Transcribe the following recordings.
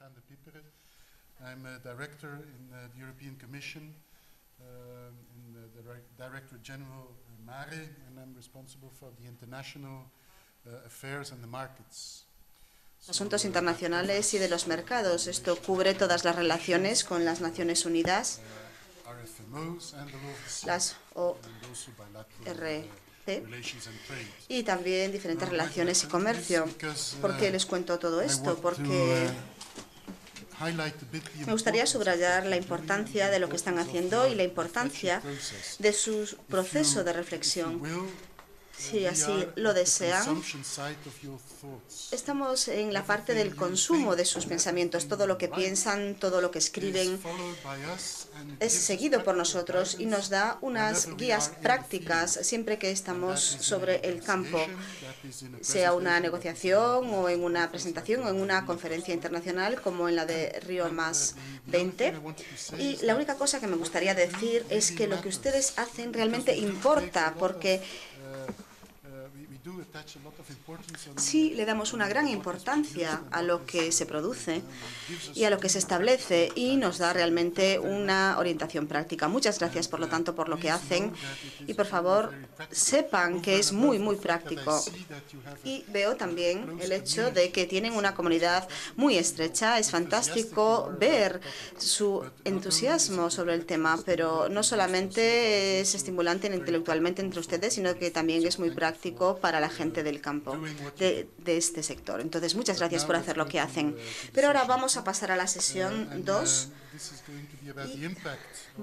Gaan de Pieperen. I'm a director in the European Commission, in the Director General MARE, and I'm responsible for the international affairs and the markets. Asuntos internacionales y de los mercados. Esto cubre todas las relaciones con las Naciones Unidas, las ORC y también diferentes relaciones y comercio. ¿Por qué les cuento todo esto? Porque me gustaría subrayar la importancia de lo que están haciendo y la importancia de su proceso de reflexión. Si así lo desean, estamos en la parte del consumo de sus pensamientos. Todo lo que piensan, todo lo que escriben es seguido por nosotros y nos da unas guías prácticas siempre que estamos sobre el campo, sea una negociación o en una presentación o en una conferencia internacional como en la de Río +20. Y la única cosa que me gustaría decir es que lo que ustedes hacen realmente importa, porque sí le damos una gran importancia a lo que se produce y a lo que se establece y nos da realmente una orientación práctica. Muchas gracias, por lo tanto, por lo que hacen y, por favor, sepan que es muy, muy práctico. Y veo también el hecho de que tienen una comunidad muy estrecha. Es fantástico ver su entusiasmo sobre el tema, pero no solamente es estimulante intelectualmente entre ustedes, sino que también es muy práctico para la gente del campo, de este sector. Entonces, muchas gracias por hacer lo que hacen. Pero ahora vamos a pasar a la sesión 2.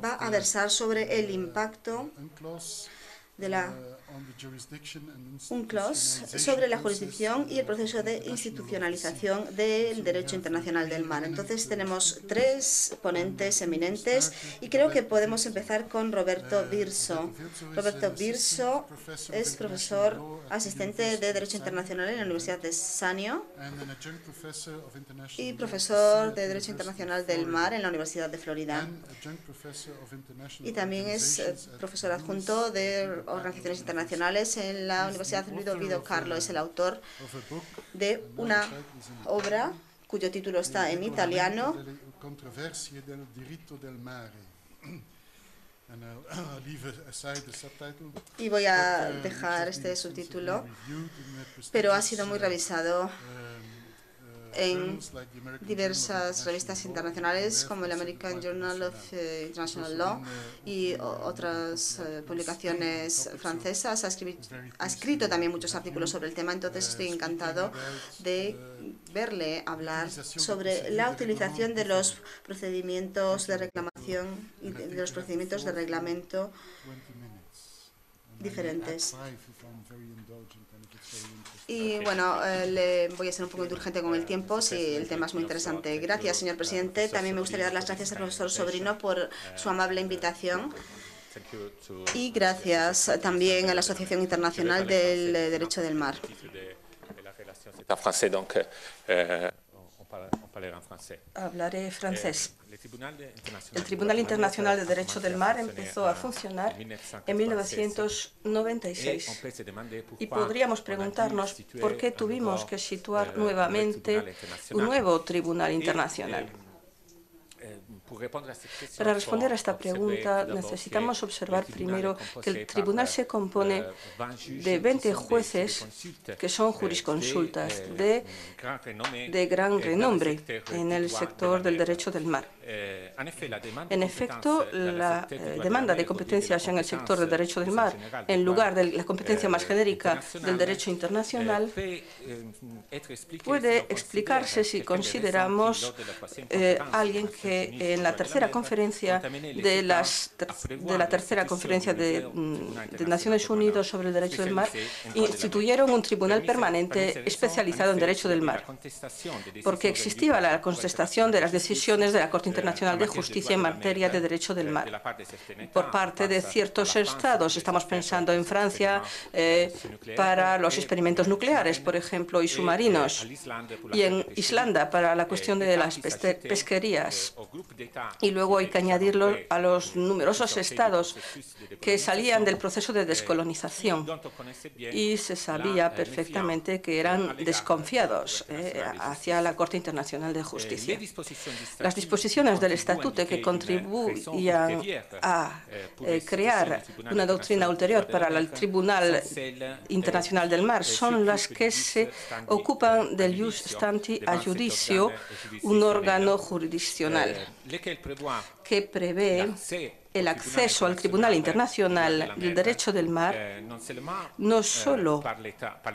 Va a versar sobre el impacto de la UNCLOS sobre la jurisdicción y el proceso de institucionalización del derecho internacional del mar. Entonces tenemos tres ponentes eminentes y creo que podemos empezar con Roberto Birso. Roberto Birso es profesor asistente de Derecho Internacional en la Universidad de Sanyo y profesor de Derecho Internacional del Mar en la Universidad de Florida. Y también es profesor adjunto de Organizaciones Internacionales en la Universidad Ludovico Carlo. Es el autor de una obra cuyo título está en italiano. Y voy a dejar este subtítulo, pero ha sido muy revisado en diversas revistas internacionales como el American Journal of International Law y otras publicaciones francesas. Ha escrito también muchos artículos sobre el tema, entonces estoy encantado de verle hablar sobre la utilización de los procedimientos de reclamación y de los procedimientos de reglamento diferentes. Y bueno, le voy a ser un poco indulgente con el tiempo, si el tema es muy interesante. Gracias, señor presidente. También me gustaría dar las gracias al profesor Sobrino por su amable invitación. Y gracias también a la Asociación Internacional del Derecho del Mar. Hablaré francés. El Tribunal Internacional de Derecho del Mar empezó a funcionar en 1996 y podríamos preguntarnos por qué tuvimos que situar nuevamente un nuevo Tribunal Internacional. Para responder a esta pregunta necesitamos observar primero que el tribunal se compone de 20 jueces que son jurisconsultas de gran renombre en el sector del derecho del mar. En efecto, la demanda de competencias en el sector del derecho del mar, en lugar de la competencia más genérica del derecho internacional, puede explicarse si consideramos alguien que en la tercera conferencia de la tercera conferencia de Naciones Unidas sobre el derecho del mar instituyeron un tribunal permanente especializado en derecho del mar, porque existía la contestación de las decisiones de la Corte Internacional de Justicia en materia de derecho del mar por parte de ciertos estados. Estamos pensando en Francia para los experimentos nucleares, por ejemplo, y submarinos, y en Islanda para la cuestión de las pesquerías, y luego hay que añadirlo a los numerosos estados que salían del proceso de descolonización y se sabía perfectamente que eran desconfiados hacia la Corte Internacional de Justicia. Las disposiciones del Estatuto que contribuían a crear una doctrina ulterior para el Tribunal Internacional del Mar son las que se ocupan del ius stanti a judicio, un órgano jurisdiccional que prevé el acceso al Tribunal Internacional del Derecho del Mar no solo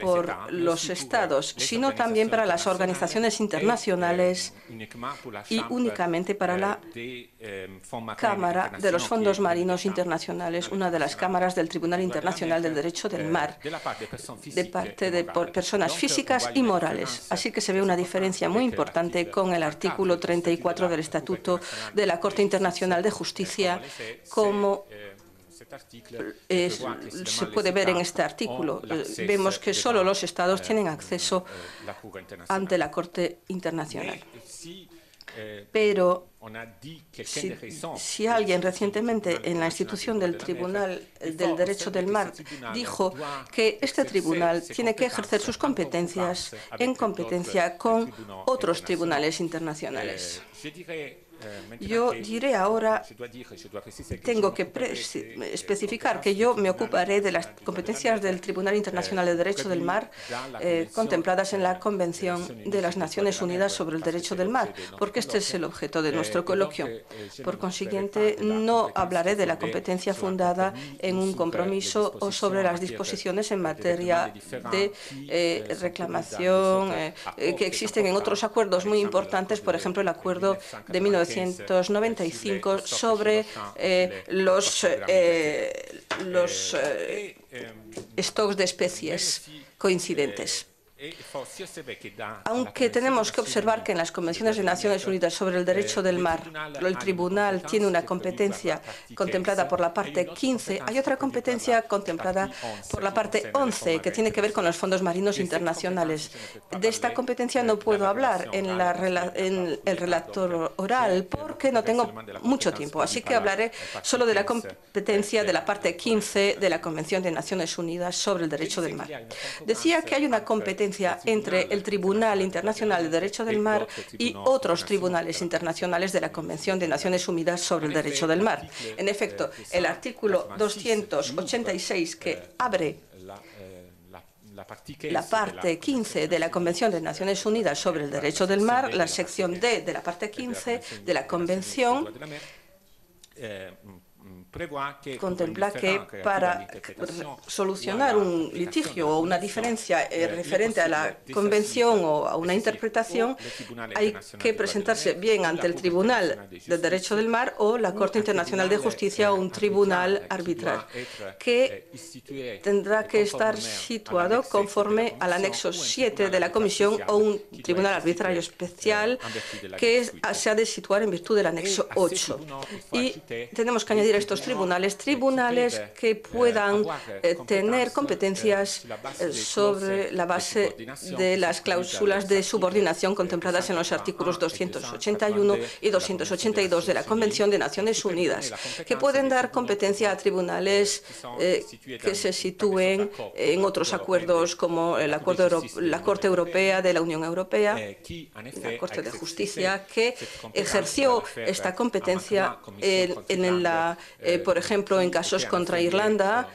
por los Estados, sino también para las organizaciones internacionales y únicamente para la Cámara de los Fondos Marinos Internacionales, una de las cámaras del Tribunal Internacional del Derecho del Mar, de parte de personas físicas y morales. Así que se ve una diferencia muy importante con el artículo 34 del Estatuto de la Corte Internacional de Justicia, como se puede ver en este artículo. Vemos que solo los Estados tienen acceso ante la Corte Internacional. Pero si alguien recientemente en la institución del Tribunal del Derecho del Mar dijo que este tribunal tiene que ejercer sus competencias en competencia con otros tribunales internacionales. Yo diré ahora, tengo que especificar que yo me ocuparé de las competencias del Tribunal Internacional de Derecho del Mar contempladas en la Convención de las Naciones Unidas sobre el Derecho del Mar, porque este es el objeto de nuestro coloquio. Por consiguiente, no hablaré de la competencia fundada en un compromiso o sobre las disposiciones en materia de reclamación que existen en otros acuerdos muy importantes, por ejemplo, el acuerdo de 1995 sobre los stocks de especies coincidentes. Aunque tenemos que observar que en las convenciones de Naciones Unidas sobre el derecho del mar el tribunal tiene una competencia contemplada por la parte 15, hay otra competencia contemplada por la parte 11 que tiene que ver con los fondos marinos internacionales. De esta competencia no puedo hablar en el relator oral porque no tengo mucho tiempo, así que hablaré solo de la competencia de la parte 15 de la Convención de Naciones Unidas sobre el derecho del mar. Decía que hay una competencia entre el Tribunal Internacional de Derecho del Mar y otros tribunales internacionales de la Convención de Naciones Unidas sobre el Derecho del Mar. En efecto, el artículo 286 que abre la parte 15 de la Convención de Naciones Unidas sobre el Derecho del Mar, la sección D de la parte 15 de la Convención, contempla que para solucionar un litigio o una diferencia referente a la convención o a una interpretación, hay que presentarse bien ante el Tribunal del Derecho del Mar o la Corte Internacional de Justicia o un tribunal arbitral, que tendrá que estar situado conforme al anexo 7 de la Comisión o un tribunal arbitrario especial que se ha de situar en virtud del anexo 8. Y tenemos que añadir estos tribunales que puedan tener competencias sobre la base de las cláusulas de subordinación contempladas en los artículos 281 y 282 de la Convención de Naciones Unidas, que pueden dar competencia a tribunales que se sitúen en otros acuerdos como la Corte Europea de la Unión Europea, la Corte de Justicia, que ejerció esta competencia por ejemplo, en casos contra Irlanda,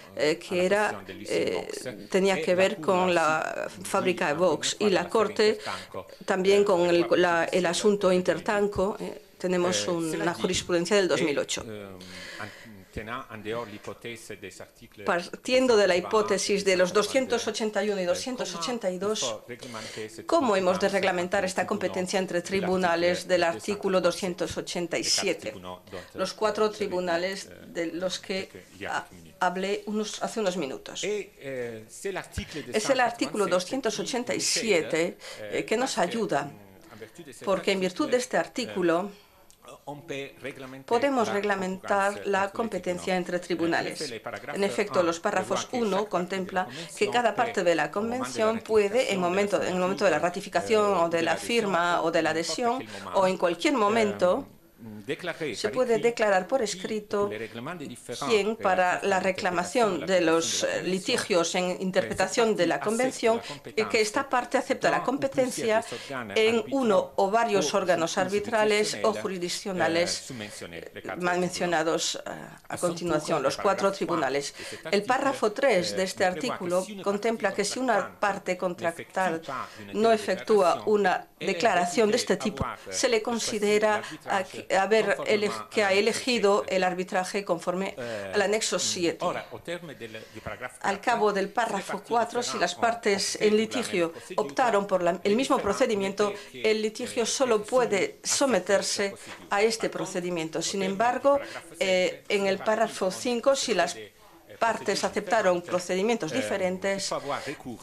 tenía que ver con la fábrica de Vox, y la Corte también con el asunto Intertanko. Tenemos una jurisprudencia del 2008. Partiendo de la hipótesis de los 281 y 282, ¿cómo hemos de reglamentar esta competencia entre tribunales del artículo 287? Los 4 tribunales de los que hablé hace unos minutos. Es el artículo 287 que nos ayuda, porque en virtud de este artículo podemos reglamentar la competencia entre tribunales. En efecto, los párrafos 1 contempla que cada parte de la Convención puede, en el momento de la ratificación o de la firma o de la adhesión, o en cualquier momento, se puede declarar por escrito quién, para la reclamación de los litigios en interpretación de la Convención, que esta parte acepta la competencia en uno o varios órganos arbitrales o jurisdiccionales mencionados a continuación, los 4 tribunales. El párrafo 3 de este artículo contempla que si una parte contractada no efectúa una declaración de este tipo, se le considera que ha elegido el arbitraje conforme al anexo 7. Al cabo del párrafo 4, si las partes en litigio optaron por el mismo procedimiento, el litigio solo puede someterse a este procedimiento. Sin embargo, en el párrafo 5, si las partes aceptaron procedimientos diferentes,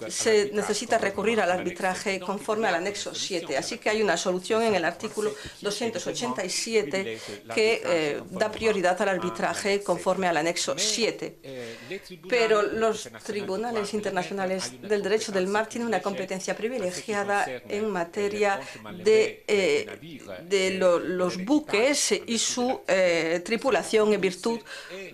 se necesita recurrir al arbitraje conforme al anexo 7. Así que hay una solución en el artículo 287 que da prioridad al arbitraje conforme al anexo 7. Pero los tribunales internacionales del derecho del mar tienen una competencia privilegiada en materia de los buques y su tripulación en virtud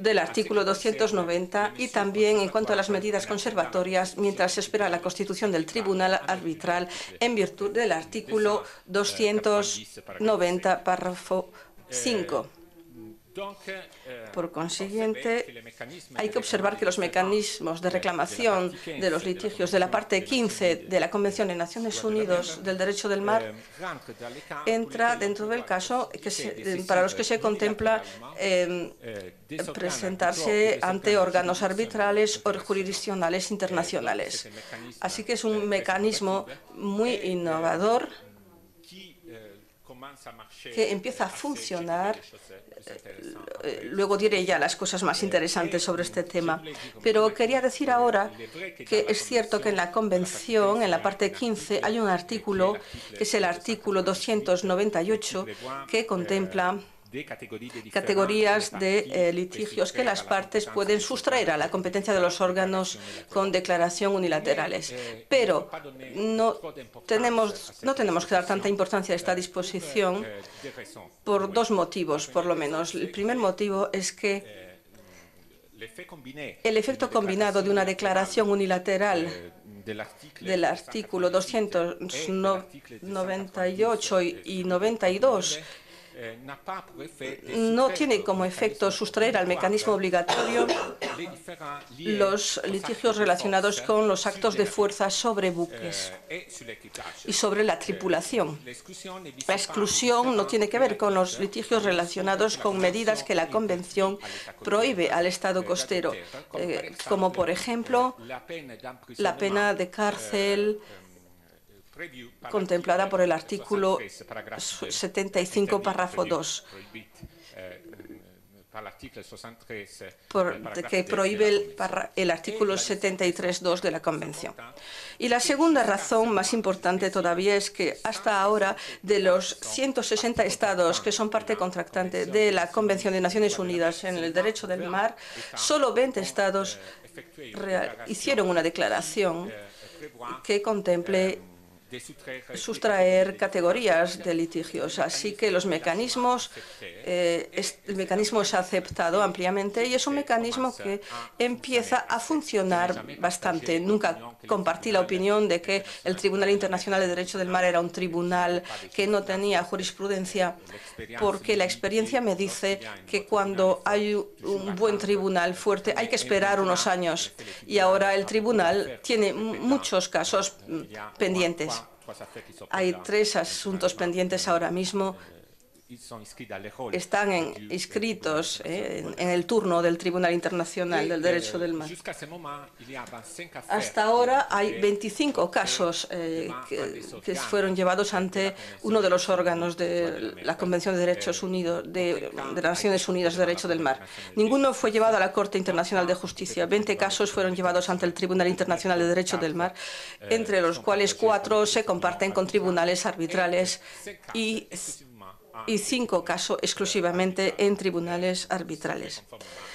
del artículo 290 y también en cuanto a las medidas conservatorias mientras se espera la constitución del tribunal arbitral en virtud del artículo 290, párrafo 5. Por consiguiente, hay que observar que los mecanismos de reclamación de los litigios de la parte 15 de la Convención de Naciones Unidas del Derecho del Mar entra dentro del caso para los que se contempla presentarse ante órganos arbitrales o jurisdiccionales internacionales. Así que es un mecanismo muy innovador que empieza a funcionar. Luego diré ya las cosas más interesantes sobre este tema. Pero quería decir ahora que es cierto que en la Convención, en la parte 15, hay un artículo, que es el artículo 298, que contempla categorías de litigios que las partes pueden sustraer a la competencia de los órganos con declaración unilaterales. Pero no tenemos que dar tanta importancia a esta disposición por 2 motivos, por lo menos. El primer motivo es que el efecto combinado de una declaración unilateral del artículo 298 y 92 no tiene como efecto sustraer al mecanismo obligatorio los litigios relacionados con los actos de fuerza sobre buques y sobre la tripulación. La exclusión no tiene que ver con los litigios relacionados con medidas que la Convención prohíbe al Estado costero, como por ejemplo la pena de cárcel contemplada por el artículo 75, párrafo 2, que prohíbe el artículo 73.2 de la Convención. Y la segunda razón, más importante todavía, es que hasta ahora, de los 160 estados que son parte contractante de la Convención de Naciones Unidas en el derecho del mar, solo 20 estados hicieron una declaración que contemple sustraer categorías de litigios. Así que el mecanismo es aceptado ampliamente y es un mecanismo que empieza a funcionar bastante. Nunca compartí la opinión de que el Tribunal Internacional de Derecho del Mar era un tribunal que no tenía jurisprudencia, porque la experiencia me dice que cuando hay un buen tribunal fuerte hay que esperar unos años, y ahora el tribunal tiene muchos casos pendientes. Hay 3 asuntos pendientes ahora mismo. Están inscritos en el turno del Tribunal Internacional del Derecho del Mar. Hasta ahora hay 25 casos que fueron llevados ante uno de los órganos de la Convención de Derechos Unidos de Naciones Unidas de Derecho del Mar. Ninguno fue llevado a la Corte Internacional de Justicia. 20 casos fueron llevados ante el Tribunal Internacional de Derecho del Mar, entre los cuales 4 se comparten con tribunales arbitrales y 5 casos exclusivamente en tribunales arbitrales,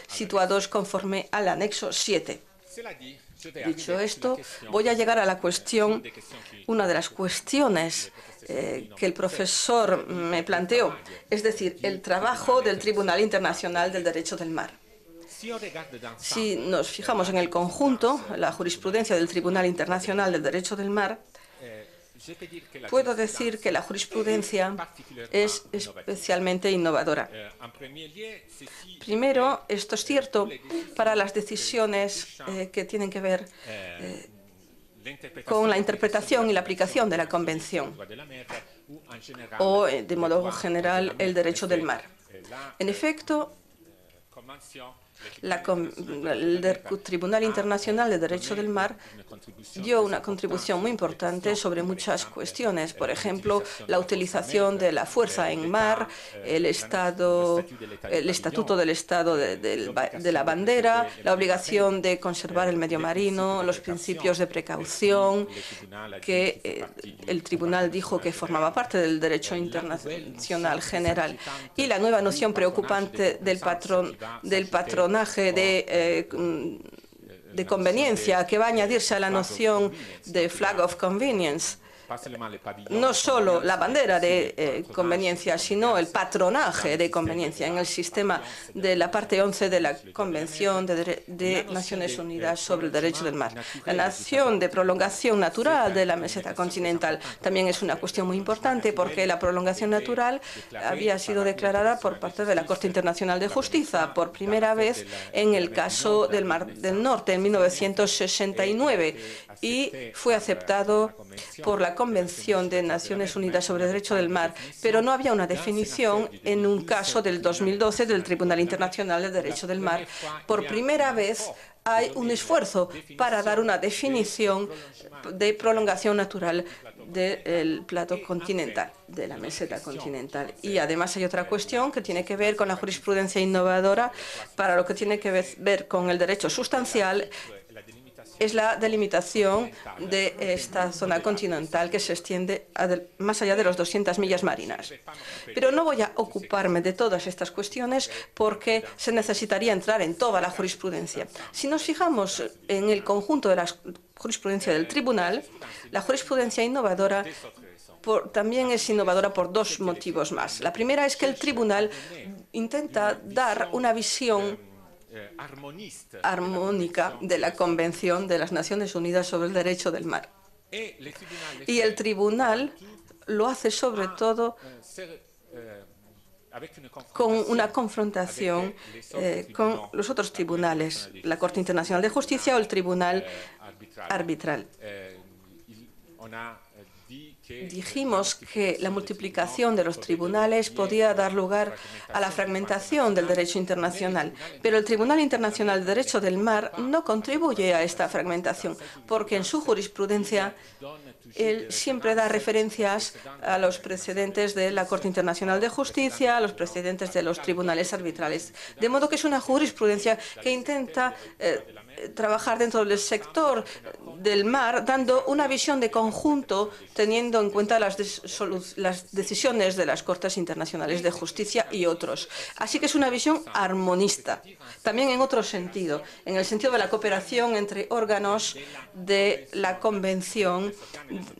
situados conforme al anexo 7. Dicho esto, voy a llegar a la cuestión, una de las cuestiones que el profesor me planteó, es decir, el trabajo del Tribunal Internacional del Derecho del Mar. Si nos fijamos en el conjunto, la jurisprudencia del Tribunal Internacional del Derecho del Mar, puedo decir que la jurisprudencia es especialmente innovadora. Primero, esto es cierto para las decisiones que tienen que ver con la interpretación y la aplicación de la Convención, o, de modo general, el derecho del mar. En efecto, el Tribunal Internacional de Derecho del Mar dio una contribución muy importante sobre muchas cuestiones, por ejemplo, la utilización de la fuerza en mar, el estatuto del Estado de la bandera, la obligación de conservar el medio marino, los principios de precaución, que el tribunal dijo que formaba parte del derecho internacional general, y la nueva noción preocupante del patronaje de conveniencia, que va a añadirse a la noción de flag of convenience. No solo la bandera de conveniencia, sino el patronaje de conveniencia en el sistema de la parte 11 de la Convención de Naciones Unidas sobre el Derecho del Mar. La noción de prolongación natural de la meseta continental también es una cuestión muy importante, porque la prolongación natural había sido declarada por parte de la Corte Internacional de Justicia por primera vez en el caso del Mar del Norte en 1969 y fue aceptado por la Convención de Naciones Unidas sobre el Derecho del Mar, pero no había una definición en un caso del 2012 del Tribunal Internacional de Derecho del Mar. Por primera vez hay un esfuerzo para dar una definición de prolongación natural del plato continental, de la meseta continental. Y además hay otra cuestión que tiene que ver con la jurisprudencia innovadora para lo que tiene que ver con el derecho sustancial. Es la delimitación de esta zona continental que se extiende más allá de las 200 millas marinas. Pero no voy a ocuparme de todas estas cuestiones porque se necesitaría entrar en toda la jurisprudencia. Si nos fijamos en el conjunto de la jurisprudencia del tribunal, la jurisprudencia innovadora también es innovadora por dos motivos más. La primera es que el tribunal intenta dar una visión armónica de la Convención de las Naciones Unidas sobre el Derecho del Mar. Y el tribunal lo hace sobre todo con una confrontación con los otros tribunales, la Corte Internacional de Justicia o el Tribunal Arbitral. Dijimos que la multiplicación de los tribunales podía dar lugar a la fragmentación del derecho internacional, pero el Tribunal Internacional de Derecho del Mar no contribuye a esta fragmentación, porque en su jurisprudencia él siempre da referencias a los precedentes de la Corte Internacional de Justicia, a los precedentes de los tribunales arbitrales. De modo que es una jurisprudencia que intenta trabajar dentro del sector del mar, dando una visión de conjunto, teniendo en cuenta las decisiones de las Cortes Internacionales de Justicia y otros. Así que es una visión armonista. También en otro sentido, en el sentido de la cooperación entre órganos de la Convención,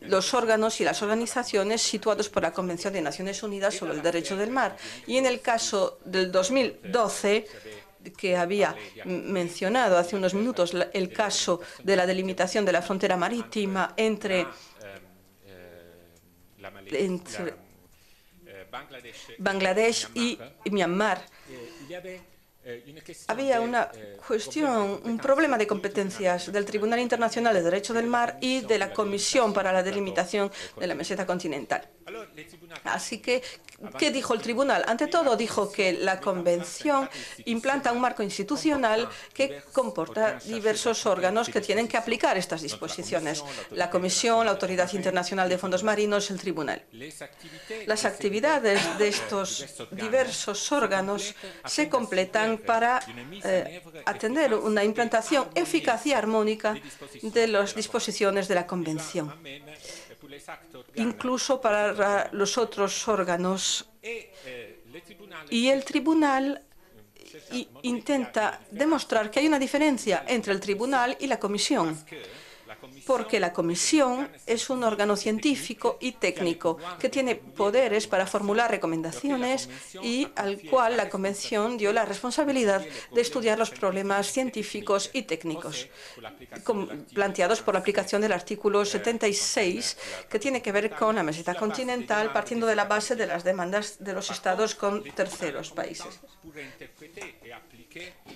los órganos y las organizaciones situados por la Convención de Naciones Unidas sobre el Derecho del Mar. Y en el caso del 2012, que había mencionado hace unos minutos, el caso de la delimitación de la frontera marítima entre Bangladesh y Myanmar, había una cuestión, un problema de competencias del Tribunal Internacional de Derecho del Mar y de la Comisión para la Delimitación de la Meseta Continental. Así que, ¿qué dijo el tribunal? Ante todo, dijo que la Convención implanta un marco institucional que comporta diversos órganos que tienen que aplicar estas disposiciones: la Comisión, la Autoridad Internacional de Fondos Marinos, el Tribunal. Las actividades de estos diversos órganos se completan para atender una implantación eficaz y armónica de las disposiciones de la Convención, incluso para los otros órganos. Y el tribunal intenta demostrar que hay una diferencia entre el tribunal y la Comisión, porque la Comisión es un órgano científico y técnico que tiene poderes para formular recomendaciones y al cual la Convención dio la responsabilidad de estudiar los problemas científicos y técnicos planteados por la aplicación del artículo 76, que tiene que ver con la meseta continental, partiendo de la base de las demandas de los Estados con terceros países.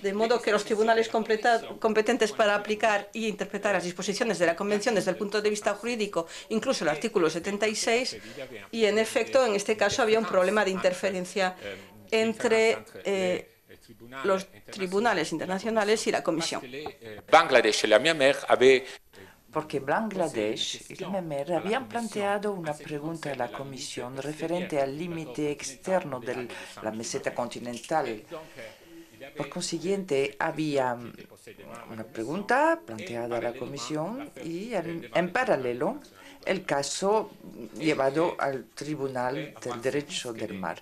De modo que los tribunales competentes para aplicar y interpretar las disposiciones de la Convención desde el punto de vista jurídico, incluso el artículo 76, y en efecto, en este caso había un problema de interferencia entre los tribunales internacionales y la Comisión. Porque Bangladesh y la MER habían planteado una pregunta a la Comisión referente al límite externo de la meseta continental. Por consiguiente, había una pregunta planteada a la Comisión y, en paralelo, el caso llevado al Tribunal del Derecho del Mar.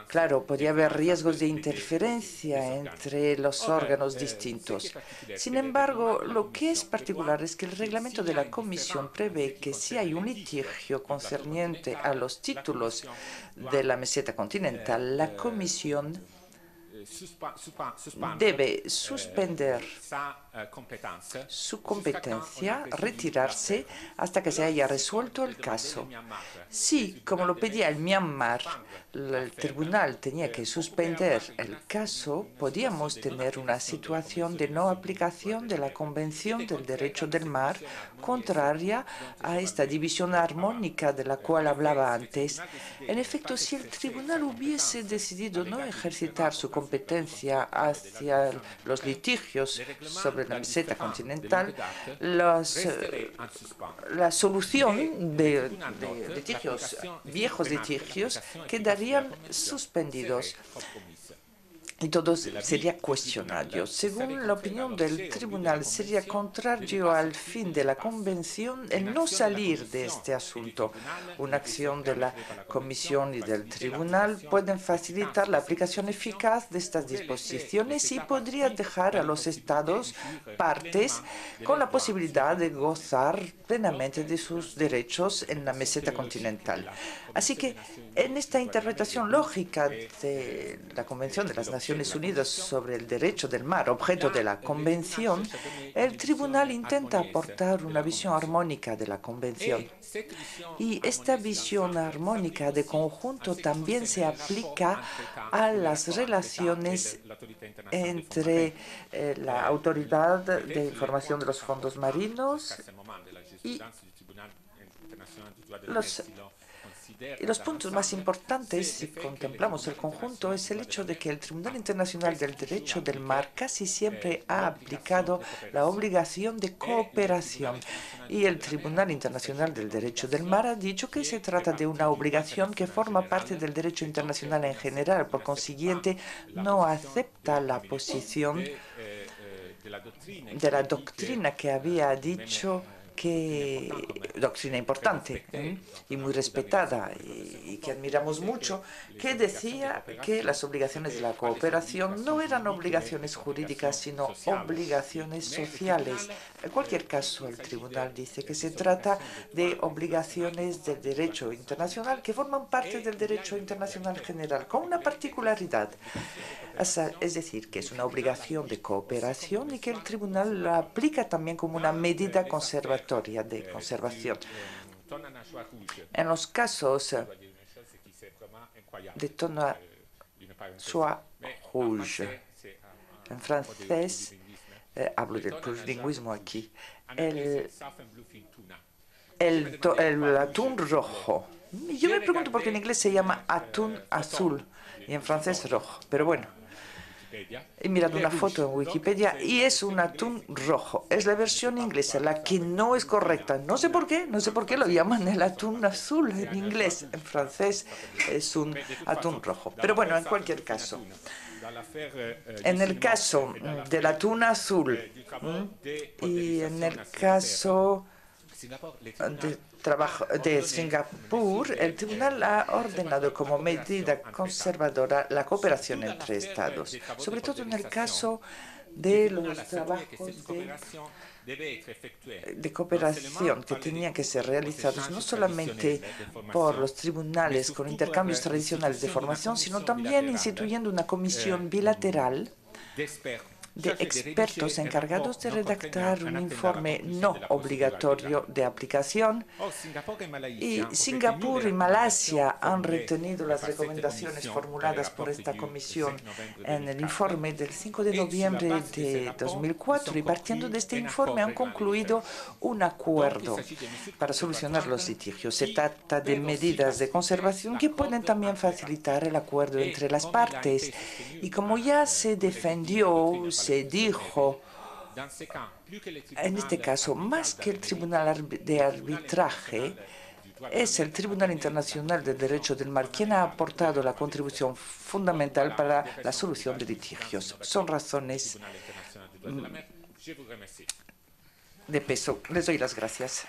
Claro, podía haber riesgos de interferencia entre los órganos distintos. Sin embargo, lo que es particular es que el reglamento de la Comisión prevé que si hay un litigio concerniente a los títulos de la meseta continental, la Comisión debe suspender su competencia, retirarse hasta que se haya resuelto el caso. Si, como lo pedía el Myanmar, el tribunal tenía que suspender el caso, podíamos tener una situación de no aplicación de la Convención del Derecho del Mar, contraria a esta división armónica de la cual hablaba antes. En efecto, si el tribunal hubiese decidido no ejercitar su competencia hacia los litigios sobre la meseta continental, la solución de litigios, viejos litigios, quedarían suspendidos y todo sería cuestionado. Según la opinión del tribunal, sería contrario al fin de la Convención el no salir de este asunto. Una acción de la Comisión y del tribunal pueden facilitar la aplicación eficaz de estas disposiciones y podría dejar a los Estados partes con la posibilidad de gozar plenamente de sus derechos en la meseta continental. Así que, en esta interpretación lógica de la Convención de las Naciones Unidas sobre el Derecho del Mar, objeto de la Convención, el Tribunal intenta aportar una visión armónica de la Convención. Y esta visión armónica de conjunto también se aplica a las relaciones entre la Autoridad de Información de los Fondos Marinos y los puntos más importantes, si contemplamos el conjunto, es el hecho de que el Tribunal Internacional del Derecho del Mar casi siempre ha aplicado la obligación de cooperación y el Tribunal Internacional del Derecho del Mar ha dicho que se trata de una obligación que forma parte del derecho internacional en general. Por consiguiente, no acepta la posición de la doctrina que había dicho que doctrina importante y muy respetada y que admiramos mucho, que decía que las obligaciones de la cooperación no eran obligaciones jurídicas, sino obligaciones sociales. En cualquier caso, el tribunal dice que se trata de obligaciones del derecho internacional que forman parte del derecho internacional general, con una particularidad. Es decir, que es una obligación de cooperación y que el tribunal la aplica también como una medida conservatoria de conservación. En los casos de Tona Soie Rouge, en francés, hablo del plurilingüismo aquí, el atún rojo. Yo me pregunto por qué en inglés se llama atún azul y en francés rojo, pero bueno. He mirado una foto en Wikipedia y es un atún rojo. Es la versión inglesa, la que no es correcta. No sé por qué lo llaman el atún azul en inglés. En francés es un atún rojo. Pero bueno, en cualquier caso. En el caso del atún azul y en el caso de Singapur, el tribunal ha ordenado como medida conservadora la cooperación entre Estados, sobre todo en el caso de los trabajos de cooperación que tenían que ser realizados no solamente por los tribunales con intercambios tradicionales de formación, sino también instituyendo una comisión bilateral de expertos encargados de redactar un informe no obligatorio de aplicación. Y Singapur y Malasia han retenido las recomendaciones formuladas por esta comisión en el informe del 5 de noviembre de 2004 y partiendo de este informe han concluido un acuerdo para solucionar los litigios. Se trata de medidas de conservación que pueden también facilitar el acuerdo entre las partes. Y como ya se defendió, se dijo, en este caso, más que el Tribunal de Arbitraje, es el Tribunal Internacional de Derecho del Mar quien ha aportado la contribución fundamental para la solución de litigios. Son razones de peso. Les doy las gracias.